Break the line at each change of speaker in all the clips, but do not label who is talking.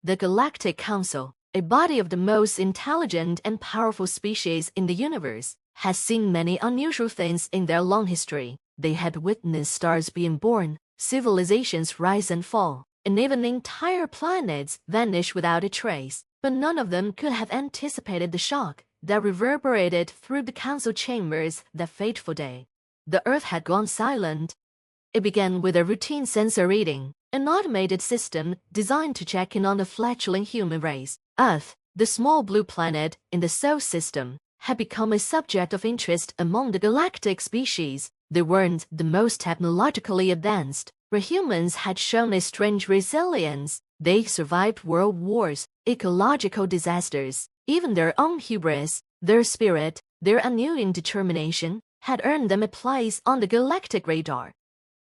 The Galactic Council, a body of the most intelligent and powerful species in the universe, has seen many unusual things in their long history. They had witnessed stars being born, civilizations rise and fall, and even entire planets vanish without a trace. But none of them could have anticipated the shock that reverberated through the council chambers that fateful day. The Earth had gone silent. It began with a routine sensor reading, an automated system designed to check in on the fledgling human race. Earth, the small blue planet in the Solar System, had become a subject of interest among the galactic species. They weren't the most technologically advanced, but humans had shown a strange resilience. They survived world wars, ecological disasters, even their own hubris. Their spirit, their unyielding determination, had earned them a place on the galactic radar.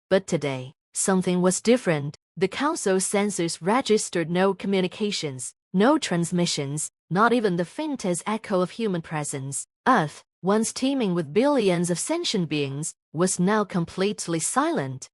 But today, something was different. The Council's sensors registered no communications, no transmissions, not even the faintest echo of human presence. Earth, once teeming with billions of sentient beings, was now completely silent.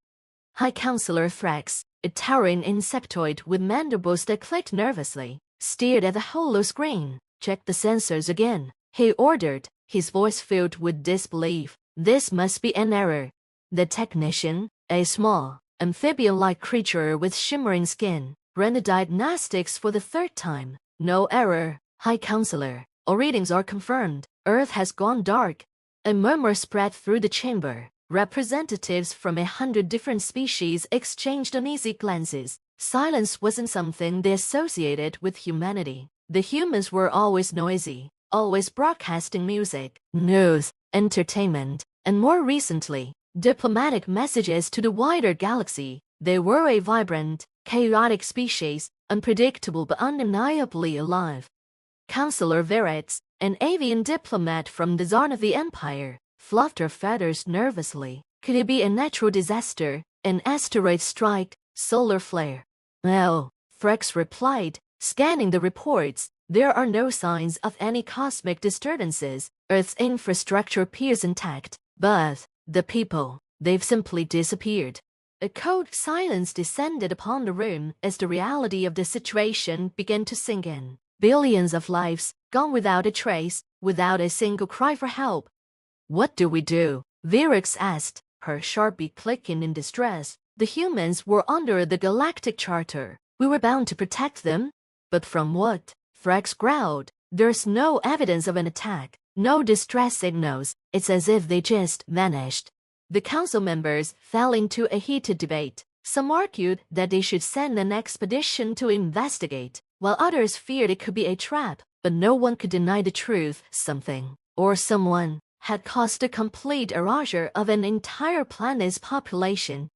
High Counselor Thrax, a towering insectoid with mandibles that clicked nervously, stared at the hollow screen. "Check the sensors again," he ordered, his voice filled with disbelief. "This must be an error." The technician, a small, amphibian-like creature with shimmering skin, ran the diagnostics for the third time. "No error, High Counselor. All readings are confirmed. Earth has gone dark." A murmur spread through the chamber. Representatives from 100 different species exchanged uneasy glances. Silence wasn't something they associated with humanity. The humans were always noisy, always broadcasting music, news, entertainment, and more recently, diplomatic messages to the wider galaxy. They were a vibrant, chaotic species, unpredictable but undeniably alive. Counselor Veretz, an avian diplomat from the Czar of the Empire, fluffed her feathers nervously. Could it be a natural disaster, an asteroid strike, solar flare? "No," Thrax replied, scanning the reports. "There are no signs of any cosmic disturbances. Earth's infrastructure appears intact. But the people, they've simply disappeared." A cold silence descended upon the room as the reality of the situation began to sink in. Billions of lives, gone without a trace, without a single cry for help. "What do we do?" Virax asked, her sharp beak clicking in distress. The humans were under the Galactic Charter. We were bound to protect them. "But from what?" Thrax growled. "There's no evidence of an attack, no distress signals. It's as if they just vanished." The council members fell into a heated debate. Some argued that they should send an expedition to investigate, while others feared it could be a trap. But no one could deny the truth. Something, or someone, had caused the complete erasure of an entire planet's population.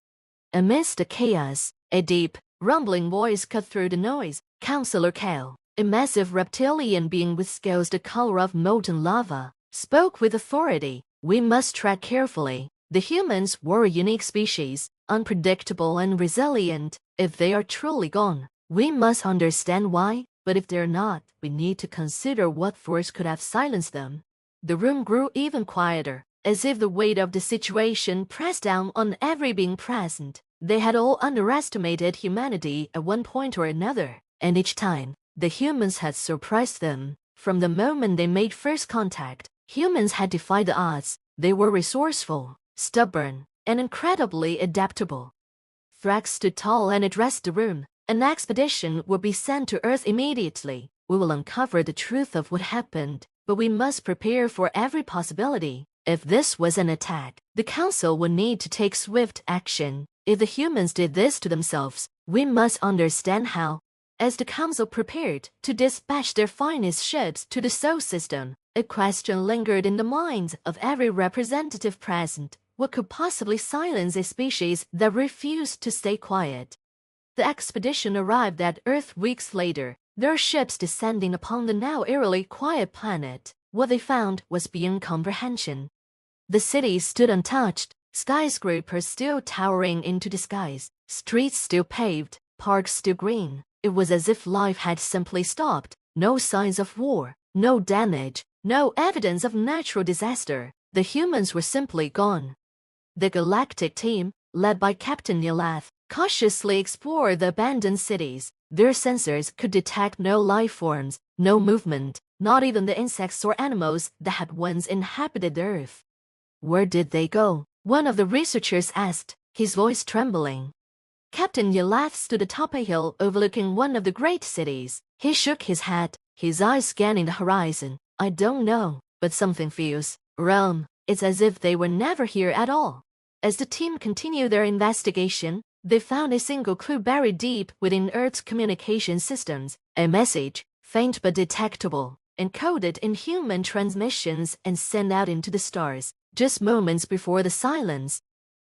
Amidst the chaos, a deep, rumbling voice cut through the noise. Counselor Kale, a massive reptilian being with scales the color of molten lava, spoke with authority. "We must tread carefully. The humans were a unique species, unpredictable and resilient. If they are truly gone, we must understand why. But if they're not, we need to consider what force could have silenced them." The room grew even quieter, as if the weight of the situation pressed down on every being present. They had all underestimated humanity at one point or another, and each time, the humans had surprised them. From the moment they made first contact, humans had defied the odds. They were resourceful, stubborn, and incredibly adaptable. Thrax stood tall and addressed the room. "An expedition will be sent to Earth immediately. We will uncover the truth of what happened, but we must prepare for every possibility. If this was an attack, the Council would need to take swift action. If the humans did this to themselves, we must understand how." As the Council prepared to dispatch their finest ships to the Solar System, a question lingered in the minds of every representative present. What could possibly silence a species that refused to stay quiet? The expedition arrived at Earth weeks later, their ships descending upon the now eerily quiet planet. What they found was beyond comprehension. The city stood untouched, skyscrapers still towering into the skies, streets still paved, parks still green. It was as if life had simply stopped. No signs of war, no damage, no evidence of natural disaster. The humans were simply gone. The galactic team, led by Captain Nilath, cautiously explore the abandoned cities. Their sensors could detect no life forms, no movement, not even the insects or animals that had once inhabited the Earth. Where did they go? One of the researchers asked, his voice trembling. Captain Yelath stood atop a hill overlooking one of the great cities. He shook his head, his eyes scanning the horizon. I don't know, but something feels wrong. It's as if they were never here at all. As the team continued their investigation, they found a single clue buried deep within Earth's communication systems, a message, faint but detectable, encoded in human transmissions and sent out into the stars, just moments before the silence.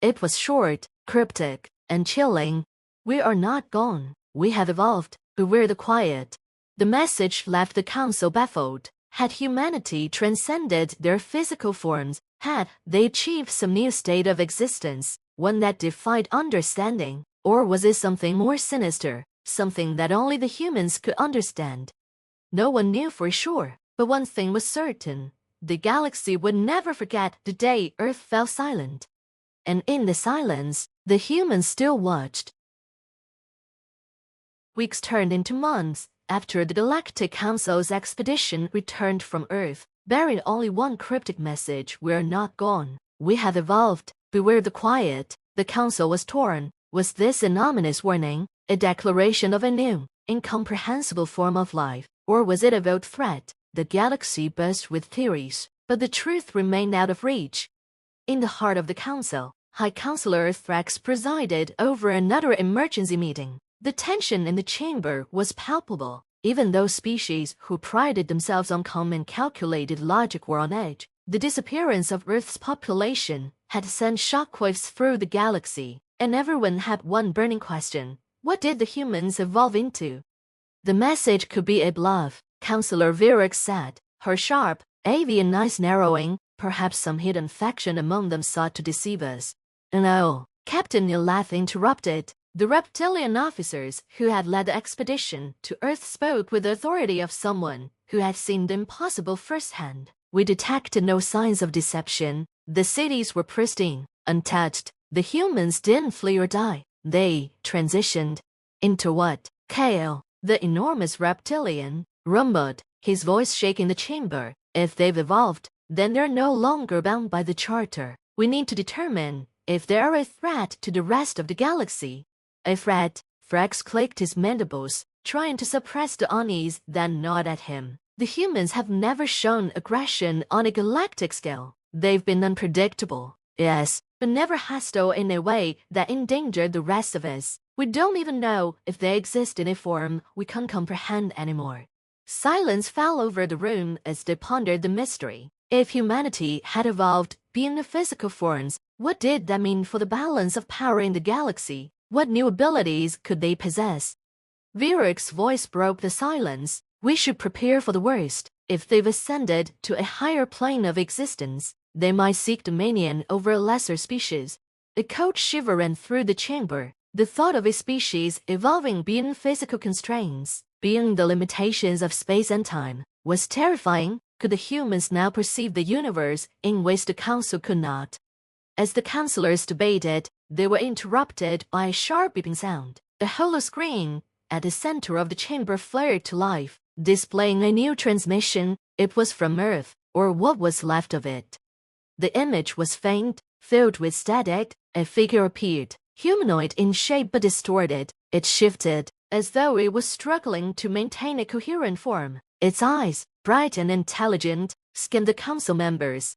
It was short, cryptic, and chilling. We are not gone. We have evolved, but we're the quiet. The message left the council baffled. Had humanity transcended their physical forms? Had they achieved some new state of existence, one that defied understanding? Or was it something more sinister, something that only the humans could understand? No one knew for sure, but one thing was certain. The galaxy would never forget the day Earth fell silent. And in the silence, the humans still watched. Weeks turned into months after the Galactic Council's expedition returned from Earth, bearing only one cryptic message: we're not gone. We have evolved. Beware the quiet. The Council was torn. Was this an ominous warning, a declaration of a new, incomprehensible form of life, or was it a veiled threat? The galaxy buzzed with theories, but the truth remained out of reach. In the heart of the Council, High Councilor Thrax presided over another emergency meeting. The tension in the chamber was palpable. Even those species who prided themselves on calm and calculated logic were on edge. The disappearance of Earth's population had sent shockwaves through the galaxy, and everyone had one burning question: what did the humans evolve into? The message could be a bluff, Councilor Virax said, her sharp, avian eyes narrowing. Perhaps some hidden faction among them sought to deceive us. No, Captain Yelath interrupted. The reptilian officers who had led the expedition to Earth spoke with the authority of someone who had seen the impossible firsthand. We detected no signs of deception. The cities were pristine, untouched. The humans didn't flee or die. They transitioned. Into what? Kale, the enormous reptilian, rumbled, his voice shaking the chamber. If they've evolved, then they're no longer bound by the charter. We need to determine if they are a threat to the rest of the galaxy. A threat? Thrax clicked his mandibles, trying to suppress the unease that gnawed at him. The humans have never shown aggression on a galactic scale. They've been unpredictable, yes, but never hostile in a way that endangered the rest of us. We don't even know if they exist in a form we can't comprehend anymore. Silence fell over the room as they pondered the mystery. If humanity had evolved beyond the physical forms, what did that mean for the balance of power in the galaxy? What new abilities could they possess? Virax's voice broke the silence. We should prepare for the worst. If they've ascended to a higher plane of existence, they might seek dominion over a lesser species. A cold shiver ran through the chamber. The thought of a species evolving beyond physical constraints, beyond the limitations of space and time, was terrifying. Could the humans now perceive the universe in ways the Council could not? As the councillors debated, they were interrupted by a sharp beeping sound. The holoscreen at the center of the chamber flared to life, displaying a new transmission. It was from Earth, or what was left of it. The image was faint, filled with static. A figure appeared, humanoid in shape but distorted. It shifted, as though it was struggling to maintain a coherent form. Its eyes, bright and intelligent, scanned the council members.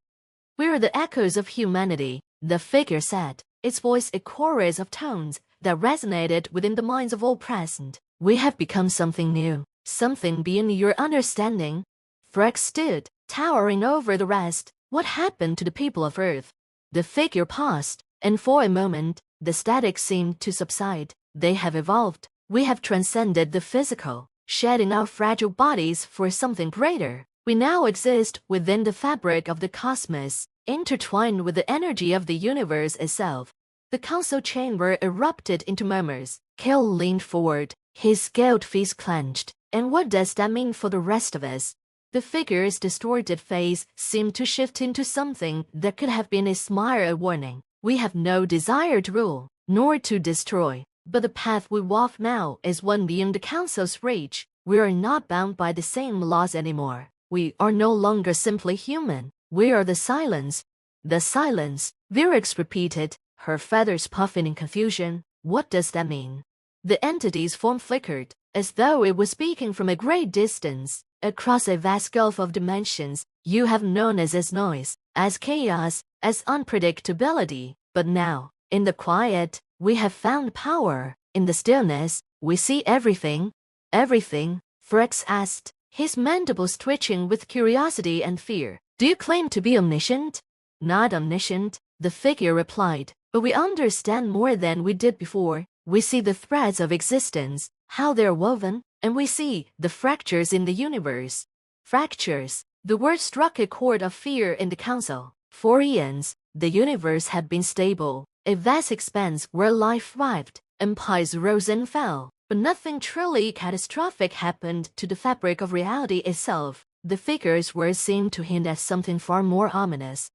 "We're the echoes of humanity," the figure said, its voice a chorus of tones that resonated within the minds of all present. "We have become something new, something beyond your understanding." Thrax stood, towering over the rest. What happened to the people of Earth? The figure paused, and for a moment, the static seemed to subside. "They have evolved. We have transcended the physical, shedding our fragile bodies for something greater. We now exist within the fabric of the cosmos, intertwined with the energy of the universe itself." The council chamber erupted into murmurs. Kale leaned forward, his scaled fists clenched. "And what does that mean for the rest of us?" The figure's distorted face seemed to shift into something that could have been a smile, a warning. "We have no desire to rule. nor to destroy. But the path we walk now is one beyond the Council's reach. We are not bound by the same laws anymore. We are no longer simply human. We are the silence. The silence, Virax repeated, her feathers puffing in confusion. What does that mean? The entity's form flickered, as though it was speaking from a great distance, across a vast gulf of dimensions. You have known us as noise, as chaos, as unpredictability. But now, in the quiet, we have found power. In the stillness, we see everything. Everything? Virax asked, his mandibles twitching with curiosity and fear. Do you claim to be omniscient? Not omniscient, the figure replied, but we understand more than we did before. We see the threads of existence, how they're woven, and we see the fractures in the universe. Fractures. The word struck a chord of fear in the council. For eons, the universe had been stable, a vast expanse where life thrived, empires rose and fell, but nothing truly catastrophic happened to the fabric of reality itself. The figure's words seemed to hint at something far more ominous.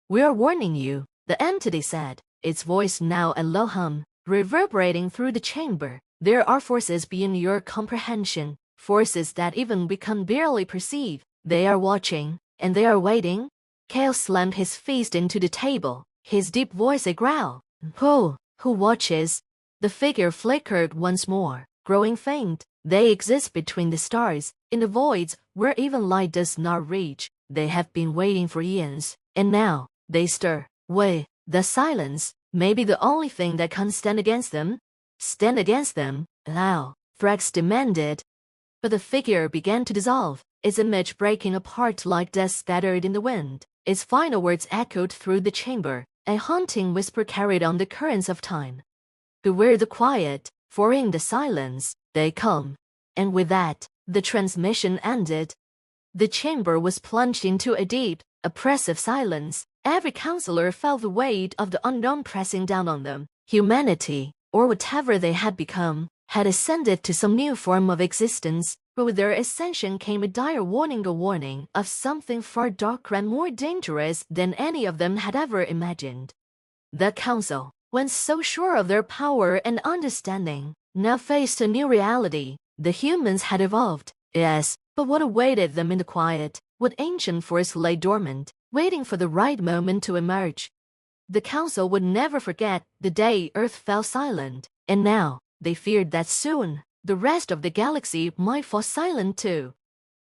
We are warning you, the entity said, its voice now a low hum, reverberating through the chamber. There are forces beyond your comprehension, forces that even we can barely perceive. They are watching, and they are waiting. Kale slammed his fist into the table, his deep voice a growl. Who watches? The figure flickered once more, growing faint. They exist between the stars, in the voids where even light does not reach. They have been waiting for eons, and now they stir. Wait, the silence may be the only thing that can stand against them. Stand against them? How? Thrax demanded. But the figure began to dissolve, its image breaking apart like dust scattered in the wind. Its final words echoed through the chamber, a haunting whisper carried on the currents of time. Beware the quiet, for in the silence, they come. And with that, the transmission ended. The chamber was plunged into a deep, oppressive silence. Every counselor felt the weight of the unknown pressing down on them. Humanity, or whatever they had become, had ascended to some new form of existence, but with their ascension came a dire warning, a warning of something far darker and more dangerous than any of them had ever imagined. The council, once so sure of their power and understanding, now faced a new reality. The humans had evolved, yes, but what awaited them in the quiet? What ancient force lay dormant, waiting for the right moment to emerge? The council would never forget the day Earth fell silent, and now they feared that soon the rest of the galaxy might fall silent too.